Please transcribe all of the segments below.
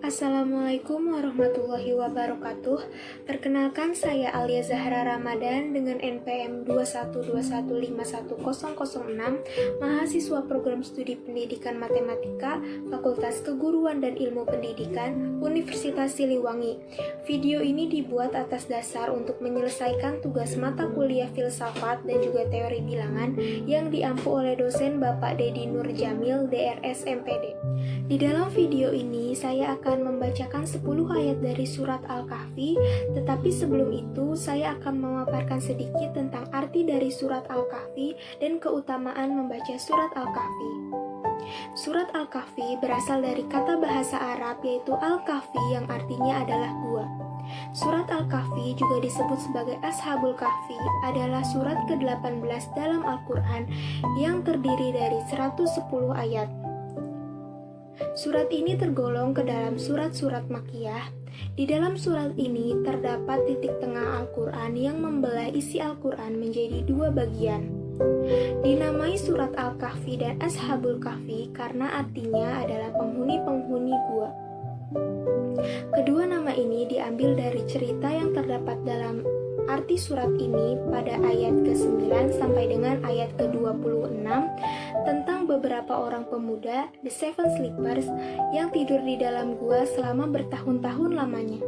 Assalamualaikum warahmatullahi wabarakatuh. Perkenalkan, saya Alia Zahra Ramadan dengan NPM 212151006, mahasiswa program studi pendidikan matematika, Fakultas Keguruan dan Ilmu Pendidikan, Universitas Siliwangi. Video ini dibuat atas dasar untuk menyelesaikan tugas mata kuliah filsafat dan juga teori bilangan yang diampu oleh dosen Bapak Dedi Nur Jamil, DRS MPD. Di dalam video ini, saya akan membacakan 10 ayat dari surat Al-Kahfi, tetapi sebelum itu, saya akan memaparkan sedikit tentang arti dari surat Al-Kahfi dan keutamaan membaca surat Al-Kahfi. Surat Al-Kahfi berasal dari kata bahasa Arab yaitu Al-Kahfi yang artinya adalah gua. Surat Al-Kahfi juga disebut sebagai Ashabul Kahfi, adalah surat ke-18 dalam Al-Quran yang terdiri dari 110 ayat. Surat ini tergolong ke dalam surat-surat Makkiyah. Di dalam surat ini terdapat titik tengah Al-Quran yang membelah isi Al-Quran menjadi dua bagian. Dinamai surat Al-Kahfi dan Ashabul Kahfi karena artinya adalah penghuni-penghuni gua. Kedua nama ini diambil dari cerita yang terdapat dalam arti surat ini pada ayat ke-9 sampai dengan ayat ke-26 tentang beberapa orang pemuda, The Seven Sleepers, yang tidur di dalam gua selama bertahun-tahun lamanya.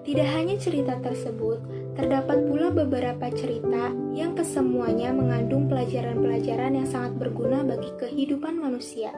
Tidak hanya cerita tersebut, terdapat pula beberapa cerita yang kesemuanya mengandung pelajaran-pelajaran yang sangat berguna bagi kehidupan manusia.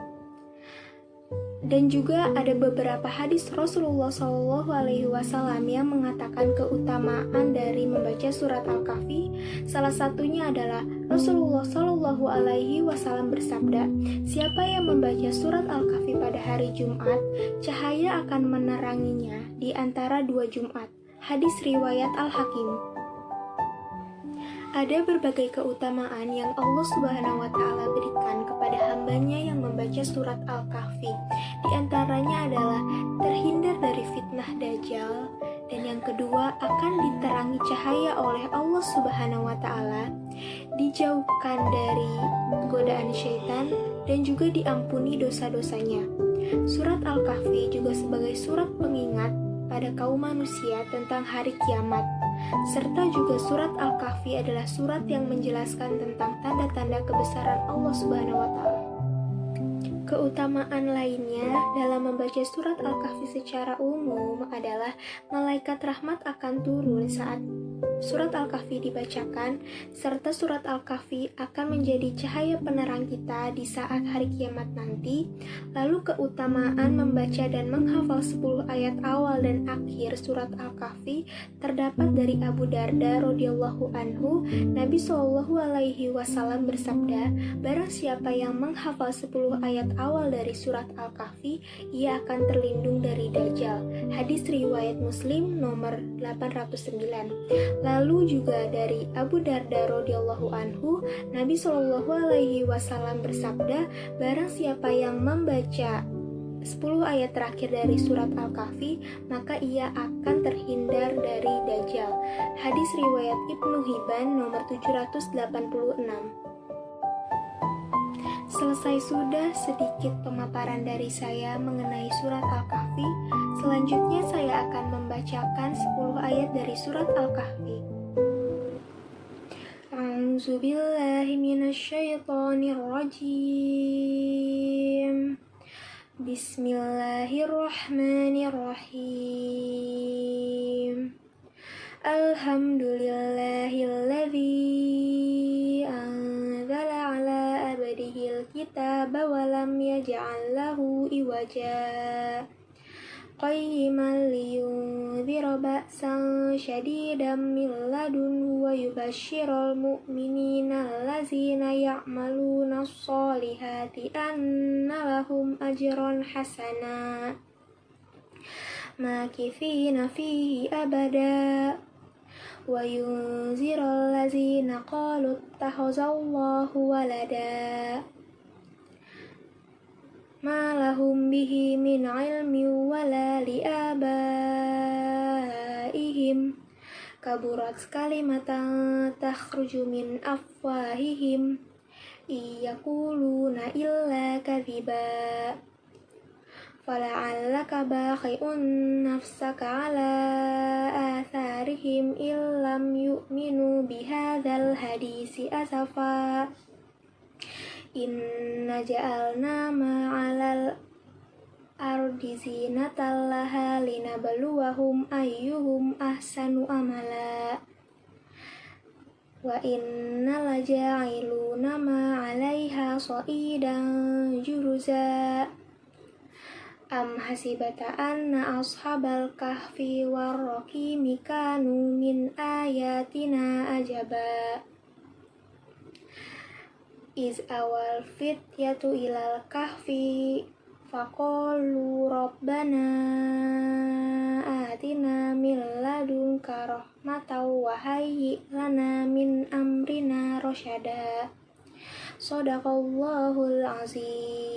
Dan juga ada beberapa hadis Rasulullah SAW yang mengatakan keutamaan dari membaca surat Al-Kahfi. Salah satunya adalah Rasulullah SAW bersabda, "Siapa yang membaca surat Al-Kahfi pada hari Jumat, cahaya akan meneranginya di antara dua Jumat." Hadis riwayat Al-Hakim. Ada berbagai keutamaan yang Allah Subhanahu wa Ta'ala berikan kepada hambanya yang membaca surat Al-Kahfi. Di antaranya adalah terhindar dari fitnah Dajjal, dan yang kedua akan diterangi cahaya oleh Allah Subhanahu wa Ta'ala, dijauhkan dari godaan syaitan, dan juga diampuni dosa-dosanya. Surat Al-Kahfi juga sebagai surat pengingat pada kaum manusia tentang hari kiamat, serta juga surat Al-Kahfi adalah surat yang menjelaskan tentang tanda-tanda kebesaran Allah Subhanahu wa Ta'ala. Keutamaan lainnya dalam membaca surat Al-Kahfi secara umum adalah malaikat rahmat akan turun saat surat Al-Kahfi dibacakan, serta surat Al-Kahfi akan menjadi cahaya penerang kita di saat hari kiamat nanti. Lalu keutamaan membaca dan menghafal 10 ayat awal dan akhir surat Al-Kahfi terdapat dari Abu Darda radhiyallahu anhu. Nabi SAW bersabda, "Barang siapa yang menghafal 10 ayat awal dari surat Al-Kahfi, ia akan terlindung dari Dajjal." Hadis riwayat Muslim nomor 809. Lalu juga dari Abu Darda radhiyallahu anhu, Nabi SAW bersabda, "Barang siapa yang membaca 10 ayat terakhir dari surat Al-Kahfi, maka ia akan terhindar dari Dajjal." Hadis riwayat Ibnu Hibban nomor 786. Selesai sudah sedikit pemaparan dari saya mengenai surat Al-Kahfi. Selanjutnya saya akan membacakan 10 ayat dari surat Al-Kahfi. A'udzubillahi minasyaitonirrajim. Bismillahirrahmanirrahim. Alhamdulillahilladzi anzala ala abdihil kitaba wa lam yaj'al lahu iwaja qayyiman liyunzira ba'san syadidan min ladunhu wa yubashshiral mu'minina allazina ya'maluna sholihati anna lahum ajran hasana makithina fihi abada wa yunziral ladzina qalu ittakhazallahu walada ma lahum bihi min ilmin wala liabaihim kaburat kalimatan takhruju min afwahihim iyaquluna illa kadhiba fala'allaka bakhi'un nafsaka ala atharihim illam yu'minu bihadzal hadisi asafa. Inna ja'alna ma'alal ardi zinatan laha linabluwahum ayyuhum ahsanu amala. Wa inna laja'iluna ma'alaiha sa'idan juruza. Am hasibata anna ashabal kahfi warraqimi kanu min ayatina ajaba. Iz awal fityatu ilal kahfi faqalu rabbana atina min ladunka rahmatan wa hayyi lana min amrina rasyada. Shadaqallahul azim.